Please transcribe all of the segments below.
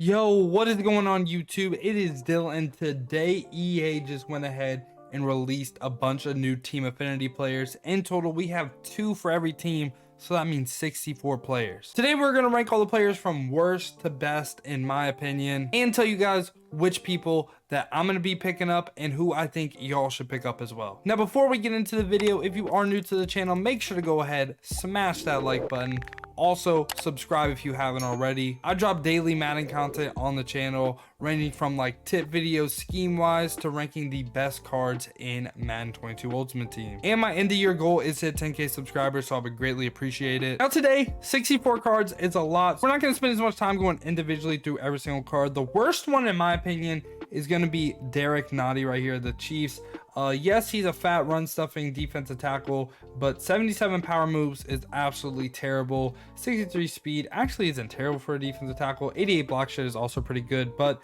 Yo, what is going on YouTube? It is Dylan, and today EA just went ahead and released a bunch of new team affinity players. In total, we have 2 for every team, so that means 64 players. Today we're going to rank all the players from worst to best in my opinion, and tell you guys which people that I'm going to be picking up and who I think y'all should pick up as well. Now before we get into the video, if you are new to the channel, make sure to go ahead, smash that like button. Also subscribe if you haven't already. I drop daily Madden content on the channel, ranging from like tip videos scheme wise to ranking the best cards in Madden 22 Ultimate Team. And my end of year goal is to hit 10k subscribers, so I would greatly appreciate it. Now today, 64 cards is a lot. We're not going to spend as much time going individually through every single card. The worst one in my opinion is going to be Derek Nottie right here, the Chiefs. Yes, he's a fat run stuffing defensive tackle, but 77 power moves is absolutely terrible. 63 speed actually isn't terrible for a defensive tackle. 88 block shed is also pretty good, but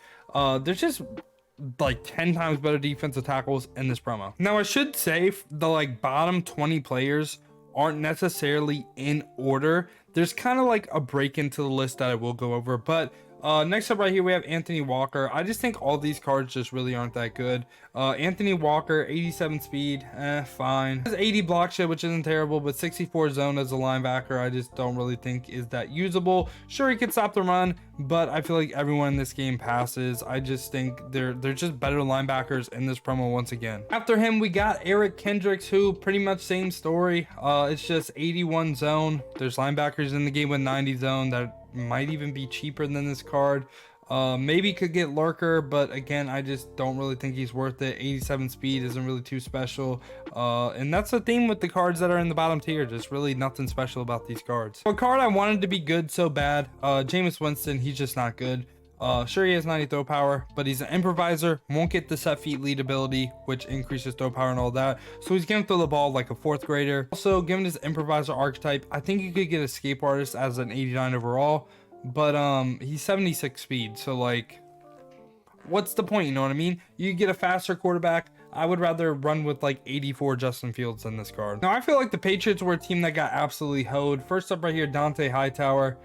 there's just like 10 times better defensive tackles in this promo. Now I should say the like bottom 20 players aren't necessarily in order. There's kind of like a break into the list that I will go over, but next up right here we have Anthony Walker. I just think all these cards just really aren't that good. Anthony Walker, 87 speed, fine. Has 80 block shed, which isn't terrible, but 64 zone as a linebacker I just don't really think is that usable. Sure, he could stop the run, but I feel like everyone in this game passes. I just think they're just better linebackers in this promo once again. After him we got Eric Kendricks, who pretty much same story. It's just 81 zone. There's linebackers in the game with 90 zone that might even be cheaper than this card. Maybe could get Lurker, but again I just don't really think he's worth it. 87 speed isn't really too special, and that's the theme with the cards that are in the bottom tier, just really nothing special about these cards. A card I wanted to be good so bad, Jameis Winston, he's just not good. Sure, he has 90 throw power, but he's an improviser, won't get the set feet lead ability, which increases throw power and all that, so he's gonna throw the ball like a 4th grader. Also, given his improviser archetype, I think you could get escape artist as an 89 overall, but he's 76 speed, so like what's the point, you know what I mean? You get a faster quarterback. I would rather run with like 84 Justin Fields than this card. Now I feel like the Patriots were a team that got absolutely hoed. First up right here, Diontae Hightower.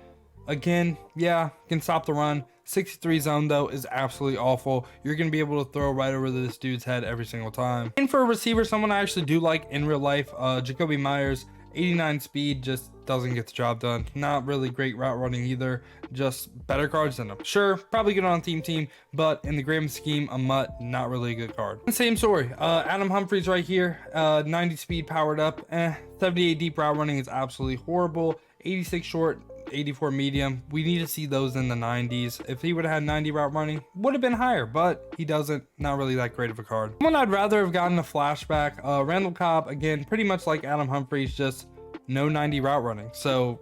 Again, yeah, can stop the run. 63 zone though is absolutely awful. You're gonna be able to throw right over this dude's head every single time. And for a receiver, someone I actually do like in real life, Jacoby Myers, 89 speed, just doesn't get the job done. Not really great route running either, just better cards than him. Sure, probably good on team, but in the grand scheme, a mutt, not really a good card. Same story. Adam Humphries right here, 90 speed powered up, 78 deep route running is absolutely horrible. 86 short, 84 medium. We need to see those in the 90s. If he would have had 90 route running, would have been higher, but he doesn't. Not really that great of a card. One I'd rather have gotten a flashback, Randall Cobb, again pretty much like Adam Humphries, just no 90 route running, so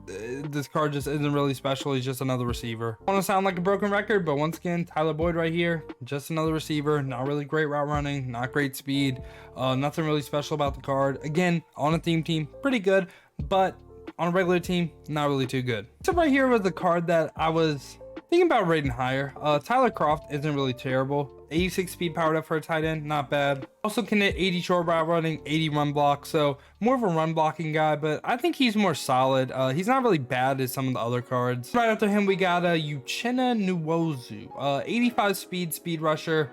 this card just isn't really special. He's just another receiver. I want to sound like a broken record, but once again, Tyler Boyd right here, just another receiver, not really great route running, not great speed, nothing really special about the card. Again, on a team, pretty good, but on a regular team, not really too good. So right here was the card that I was thinking about rating higher. Tyler Croft isn't really terrible. 86 speed powered up for a tight end, not bad. Also can hit 80 short route running, 80 run block, so more of a run blocking guy, but I think he's more solid. He's not really bad as some of the other cards. Right after him we got Uchenna Nwosu, 85 speed rusher.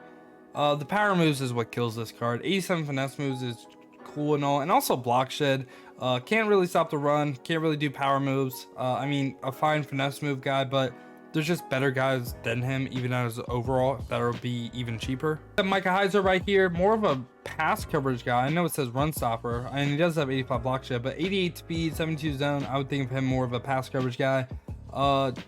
The power moves is what kills this card. 87 finesse moves is cool and all, and also block shed. Can't really stop the run, can't really do power moves. I mean, a fine finesse move guy, but there's just better guys than him, even as overall, that'll be even cheaper. Micah Heiser right here, more of a pass coverage guy. I know it says run stopper, and he does have 85 block shed, but 88 speed, 72 zone, I would think of him more of a pass coverage guy.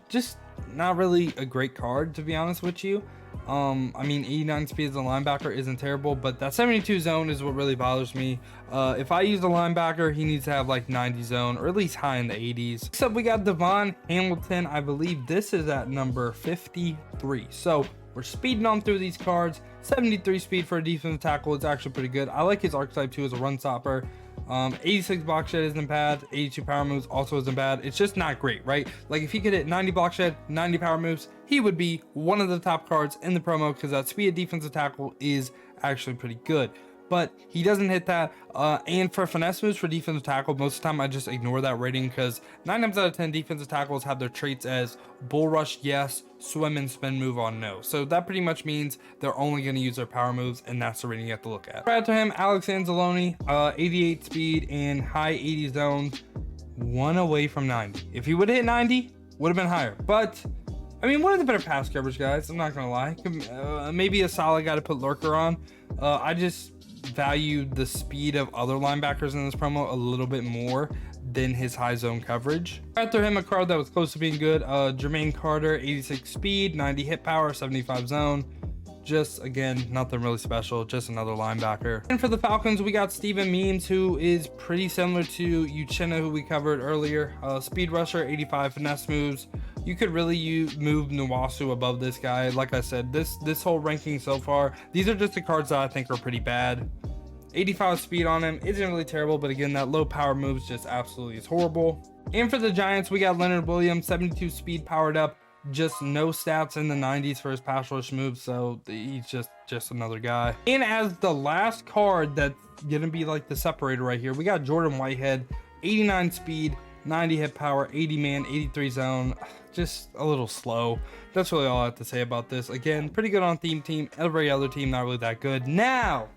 Just not really a great card, to be honest with you. I mean, 89 speed as a linebacker isn't terrible, but that 72 zone is what really bothers me. If I use a linebacker, he needs to have like 90 zone, or at least high in the 80s. Next up, we got Devon Hamilton. I believe this is at number 53. So we're speeding on through these cards. 73 speed for a defensive tackle is actually pretty good. I like his archetype too as a run stopper. 86 block shed isn't bad. 82 power moves also isn't bad. It's just not great, right? Like if he could hit 90 block shed, 90 power moves, he would be one of the top cards in the promo, because that speed of defensive tackle is actually pretty good. but he doesn't hit that. And for finesse moves for defensive tackle, most of the time I just ignore that rating because 9 times out of 10 defensive tackles have their traits as bull rush yes, swim and spin move on no. So that pretty much means they're only going to use their power moves, and that's the rating you have to look at. Right after him, Alex Anzalone, 88 speed and high 80 zones, 1 away from 90. If he would have hit 90, would have been higher. But I mean, one of the better pass coverage guys, I'm not gonna lie. Maybe a solid guy to put lurker on. I just value the speed of other linebackers in this promo a little bit more than his high zone coverage. After him, a card that was close to being good, Jermaine Carter, 86 speed, 90 hit power, 75 zone. Just, again, nothing really special, just another linebacker. And for the Falcons, we got Steven Means, who is pretty similar to Uchenna, who we covered earlier. Speed rusher, 85 finesse moves. You could really move Nwasu above this guy. Like I said, this whole ranking so far, these are just the cards that I think are pretty bad. 85 speed on him isn't really terrible, but again, that low power moves just absolutely is horrible. And for the Giants, we got Leonard Williams, 72 speed powered up. Just no stats in the 90s for his pass rush moves, so he's just another guy. And as the last card that's gonna be like the separator right here, we got Jordan Whitehead, 89 speed, 90 hit power, 80 man, 83 zone. Just a little slow. That's really all I have to say about this. Again, pretty good on theme team. Every other team not really that good. Now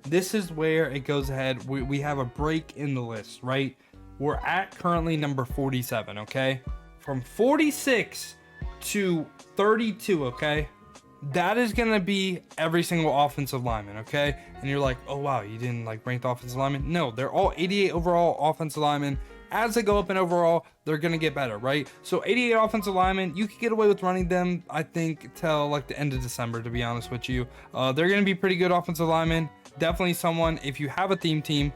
this is where it goes ahead. We have a break in the list, right? We're at currently number 47. Okay, from 46 to 32, okay, that is gonna be every single offensive lineman, okay? And you're like, oh wow, you didn't like rank the offensive lineman? No, they're all 88 overall offensive linemen. As they go up in overall, they're gonna get better, right? So 88 offensive linemen, you could get away with running them, I think, till like the end of December, to be honest with you. They're gonna be pretty good offensive linemen. Definitely someone, if you have a theme team,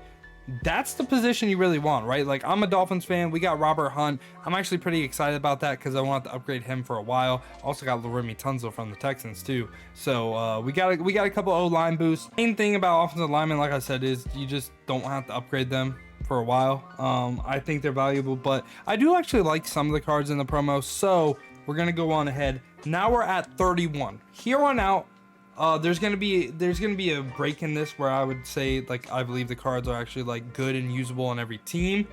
that's the position you really want, right? Like, I'm a Dolphins fan. We got Robert Hunt. I'm actually pretty excited about that because I wanted to upgrade him for a while. Also got Laremy Tunsil from the Texans too. So we got a couple O-line boosts. Main thing about offensive linemen, like I said, is you just don't have to upgrade them for a while. I think they're valuable, but I do actually like some of the cards in the promo. So we're gonna go on ahead. Now we're at 31. Here on out, there's gonna be a break in this where I would say, like, I believe the cards are actually like good and usable on every team.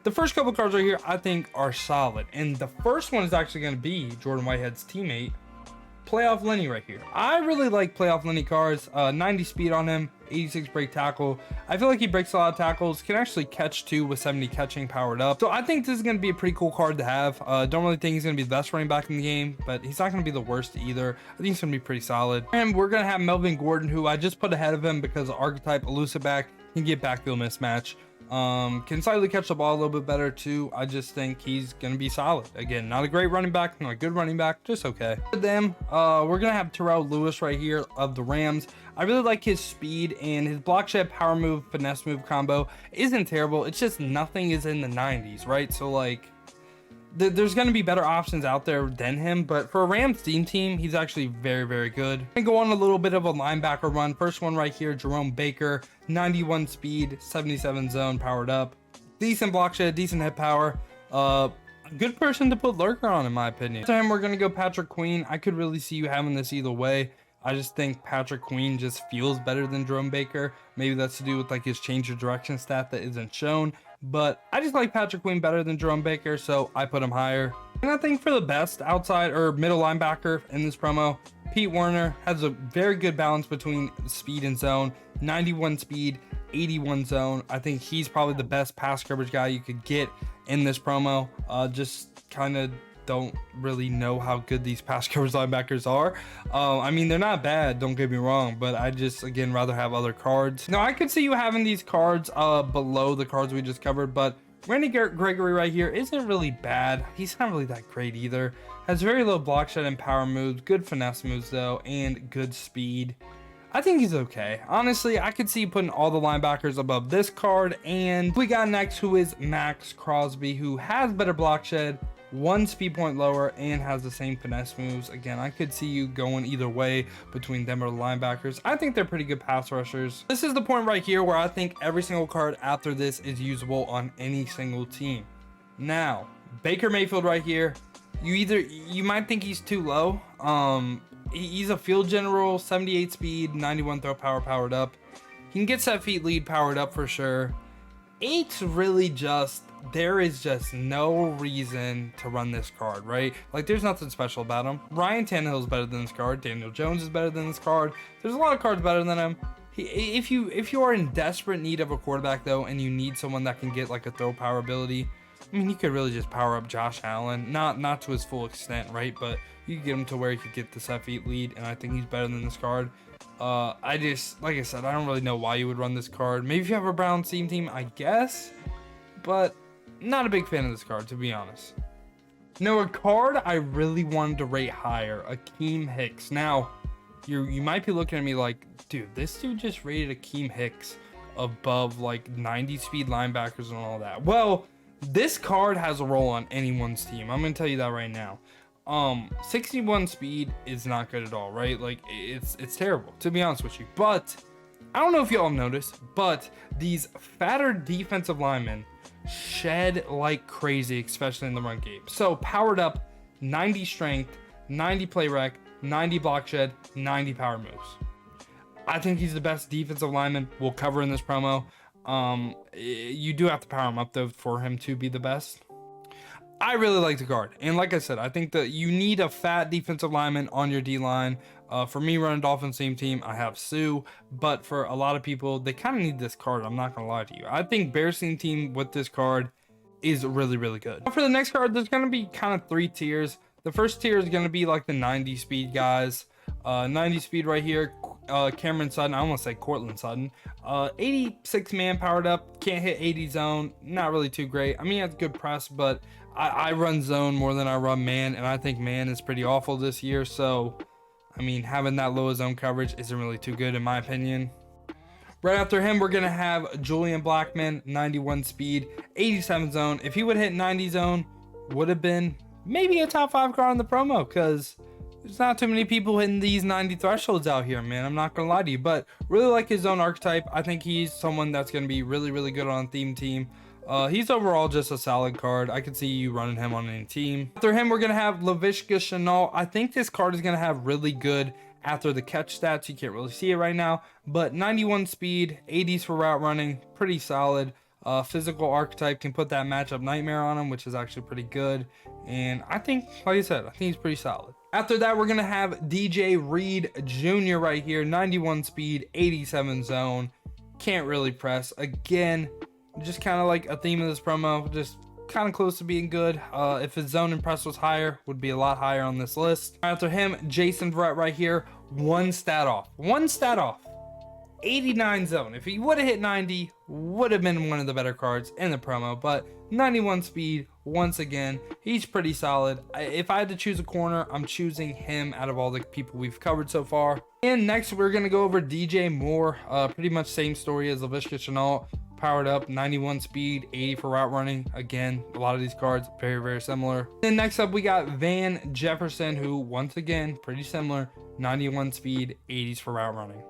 The first couple cards right here I think are solid, and the first one is actually going to be Jordan Whitehead's teammate, Playoff Lenny, right here. I really like Playoff Lenny cards. 90 speed on him, 86 break tackle. I feel like he breaks a lot of tackles, can actually catch too with 70 catching powered up. So I think this is going to be a pretty cool card to have. Don't really think he's going to be the best running back in the game, but he's not going to be the worst either. I think he's going to be pretty solid. And we're going to have Melvin Gordon, who I just put ahead of him because of archetype elusive back, can get backfield mismatch. Can slightly catch the ball a little bit better too. I just think he's gonna be solid. Again, not a great running back, not a good running back, just okay. For them, we're gonna have Terrell Lewis right here of the Rams. I really like his speed, and his block shed power move finesse move combo isn't terrible. It's just nothing is in the 90s, right? So like, there's going to be better options out there than him, but for a Rams team, he's actually very, very good. I'm going to go on a little bit of a linebacker run. First one right here, Jerome Baker, 91 speed, 77 zone powered up. Decent block shed, decent head power. A good person to put lurker on, in my opinion. After him, we're going to go Patrick Queen. I could really see you having this either way. I just think Patrick Queen just feels better than Jerome Baker. Maybe that's to do with like his change of direction stat that isn't shown. But I just like Patrick Queen better than Jerome Baker, so I put him higher. And I think for the best outside or middle linebacker in this promo, Pete Werner has a very good balance between speed and zone. 91 speed, 81 zone. I think he's probably the best pass coverage guy you could get in this promo. Just kind of don't really know how good these pass coverage linebackers are. I mean, they're not bad, don't get me wrong, but I just, again, rather have other cards. Now, I could see you having these cards below the cards we just covered, but Randy Gregory right here isn't really bad. He's not really that great either. Has very low block shed and power moves, good finesse moves though, and good speed. I think he's okay. Honestly, I could see putting all the linebackers above this card. And we got next, who is Max Crosby, who has better block shed, one speed point lower, and has the same finesse moves. Again, I could see you going either way between them or the linebackers. I think they're pretty good pass rushers. This is the point right here where I think every single card after this is usable on any single team. Now, Baker Mayfield right here, you might think he's too low. He's a field general, 78 speed, 91 throw power powered up. He can get set feet lead powered up for sure. 8's really just, there is just no reason to run this card, right? Like, there's nothing special about him. Ryan Tannehill is better than this card. Daniel Jones is better than this card. There's a lot of cards better than him. If you are in desperate need of a quarterback though, and you need someone that can get like a throw power ability, I mean, you could really just power up Josh Allen, not to his full extent, right? But you could get him to where he could get the set feet lead, and I think he's better than this card. I just, like I said, I don't really know why you would run this card. Maybe if you have a Browns team, I guess, but not a big fan of this card, to be honest. Now, a card I really wanted to rate higher, Akeim Hicks. Now, you might be looking at me like, dude, this dude just rated Akeim Hicks above like 90 speed linebackers and all that. Well, this card has a role on anyone's team. I'm gonna tell you that right now. 61 speed is not good at all, right? Like, it's terrible, to be honest with you. But I don't know if y'all noticed, but these fatter defensive linemen shed like crazy, especially in the run game. So powered up, 90 strength, 90 play rec, 90 block shed, 90 power moves. I think he's the best defensive lineman we'll cover in this promo. You do have to power him up though for him to be the best. I really like the card, and like I said, I think that you need a fat defensive lineman on your D-line. For me, running Dolphins same team, I have Sue, but for a lot of people, they kind of need this card. I'm not gonna lie to you. I think Bears team with this card is really, really good. For the next card, there's gonna be kind of 3 tiers. The first tier is gonna be like the 90 speed guys. 90 speed right here. Cameron Sutton, I almost say Cortland Sutton. 86 man powered up, can't hit 80 zone, not really too great. I mean, he has good press, but I run zone more than I run man, and I think man is pretty awful this year. So, I mean, having that low zone coverage isn't really too good in my opinion. Right after him, we're going to have Julian Blackmon, 91 speed, 87 zone. If he would hit 90 zone, would have been maybe a top 5 card in the promo, because there's not too many people hitting these 90 thresholds out here, man. I'm not going to lie to you, but really like his zone archetype. I think he's someone that's going to be really, really good on a theme team. He's overall just a solid card. I could see you running him on any team. After him, we're going to have laviska shenault. I think this card is going to have really good after the catch stats. You can't really see it right now, but 91 speed, 80s for route running, pretty solid. Physical archetype can put that matchup nightmare on him, which is actually pretty good. And I think, like I said, I think he's pretty solid. After that, we're going to have Reid Jr. right here, 91 speed, 87 zone. Can't really press. Again, just kind of like a theme of this promo, just kind of close to being good. If his zone and press was higher, would be a lot higher on this list. After him, Verrett right here, one stat off. 89 zone. If he would have hit 90, would have been one of the better cards in the promo, but 91 speed, once again, he's pretty solid. If I had to choose a corner, I'm choosing him out of all the people we've covered so far. And next, we're going to go over DJ Moore. Pretty much same story as laviska shenault. Powered up, 91 speed, 80 for route running. Again, a lot of these cards very, very similar. Then next up, we got Jefferson, who once again, pretty similar, 91 speed, 80s for route running.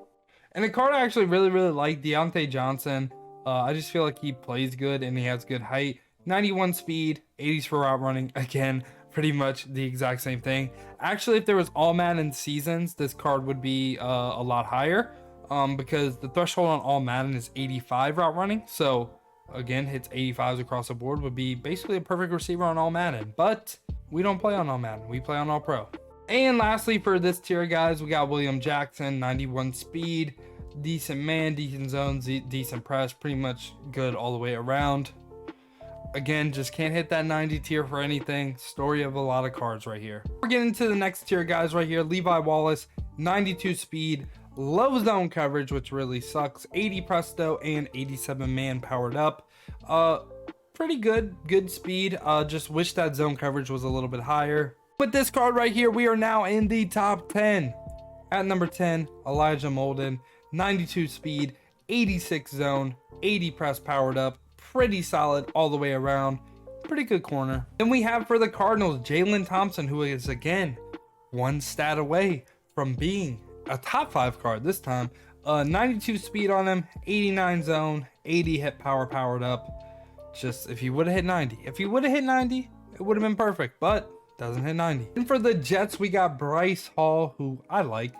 And a card I actually really, really like, Diontae Johnson. I just feel like he plays good and he has good height. 91 speed, 80s for route running. Again, pretty much the exact same thing. Actually, if there was all Madden seasons, this card would be a lot higher. Because the threshold on all Madden is 85 route running. So again, hits 85s across the board, would be basically a perfect receiver on all Madden. But we don't play on all Madden. We play on all pro. And lastly, for this tier, guys, we got William Jackson, 91 speed, decent man, decent zones, decent press, pretty much good all the way around. Again, just can't hit that 90 tier for anything. Story of a lot of cards right here. We're getting to the next tier, guys, right here. Levi Wallace, 92 speed, low zone coverage, which really sucks, 80 presto and 87 man powered up. Pretty good speed. Just wish that zone coverage was a little bit higher. With this card right here, we are now in the top 10. At number 10, Elijah Molden, 92 speed, 86 zone, 80 press powered up, pretty solid all the way around. Pretty good corner. Then we have for the Cardinals, Jalen Thompson, who is again one stat away from being a top 5 card this time. 92 speed on him, 89 zone, 80 hit powered up. Just if he would have hit 90, it would have been perfect, but doesn't hit 90. And for the Jets, we got Bryce Hall, who I like.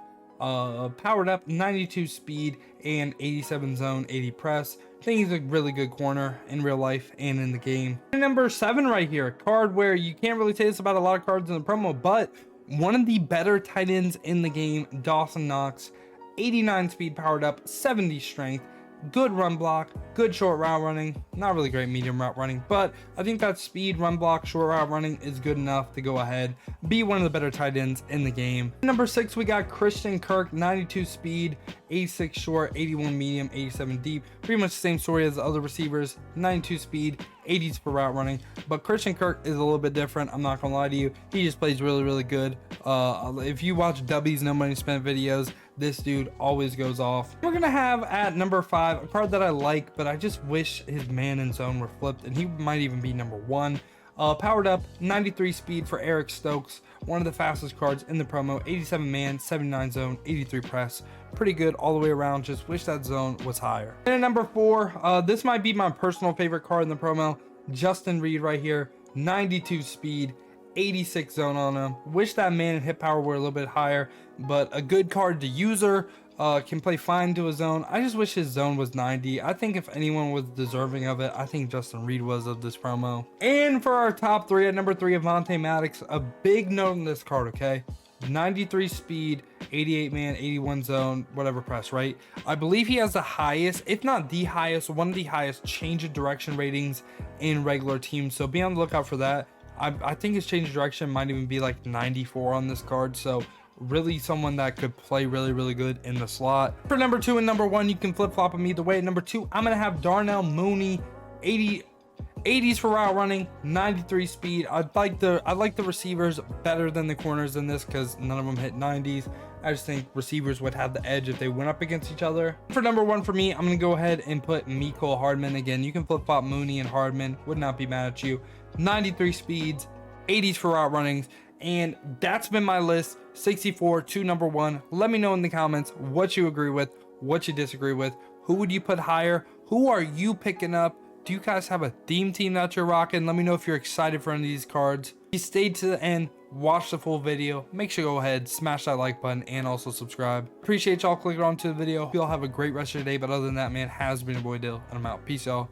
Powered up, 92 speed and 87 zone, 80 press. I think he's a really good corner in real life and in the game. And number 7 right here, a card where you can't really say this about a lot of cards in the promo, but one of the better tight ends in the game, Dawson Knox. 89 speed, powered up, 70 strength, good run block, good short route running, not really great medium route running, but I think that speed, run block, short route running is good enough to go ahead, be one of the better tight ends in the game. Number 6, we got Christian Kirk, 92 speed, 86 short, 81 medium, 87 deep. Pretty much the same story as the other receivers, 92 speed, 80s for route running, but Christian Kirk is a little bit different. I'm not gonna lie to you, he just plays really good. If you watch W's No Money Spent videos, this dude always goes off. We're gonna have at number 5 a card that I like, but I just wish his man and zone were flipped, and he might even be number 1. Powered up, 93 speed for Eric Stokes, one of the fastest cards in the promo, 87 man, 79 zone, 83 press. Pretty good all the way around, just wish that zone was higher. And at number 4, this might be my personal favorite card in the promo, Justin Reid right here, 92 speed, 86 zone on him. Wish that man and hit power were a little bit higher, but a good card to user. Can play fine to a zone. I just wish his zone was 90. I think if anyone was deserving of it, I think Justin Reid was of this promo. And for our top 3, at number 3, avonte maddox. A big note on this card, okay? 93 speed, 88 man, 81 zone, whatever press, right? I believe he has the highest, if not the highest, one of the highest change of direction ratings in regular teams. So be on the lookout for that. I think his change of direction might even be like 94 on this card. So really someone that could play really good in the slot. For number 2 and number 1, you can flip-flop them either way. At number 2, I'm gonna have Darnell, Mooney, 80s for route running, 93 speed. I like the receivers better than the corners in this because none of them hit 90s. I just think receivers would have the edge if they went up against each other. For number 1 for me, I'm gonna go ahead and put mecole hardman. Again, you can flip-flop Mooney and Hardman, would not be mad at you. 93 speeds, 80s for route runnings. And that's been my list, 64 to number 1. Let me know in the comments what you agree with, what you disagree with. Who would you put higher? Who are you picking up? Do you guys have a theme team that you're rocking? Let me know if you're excited for any of these cards. If you stayed to the end, watch the full video. Make sure you go ahead, smash that like button, and also subscribe. Appreciate y'all clicking on to the video. Hope y'all have a great rest of your day. But other than that, man, has been your boy Dill, and I'm out. Peace, y'all.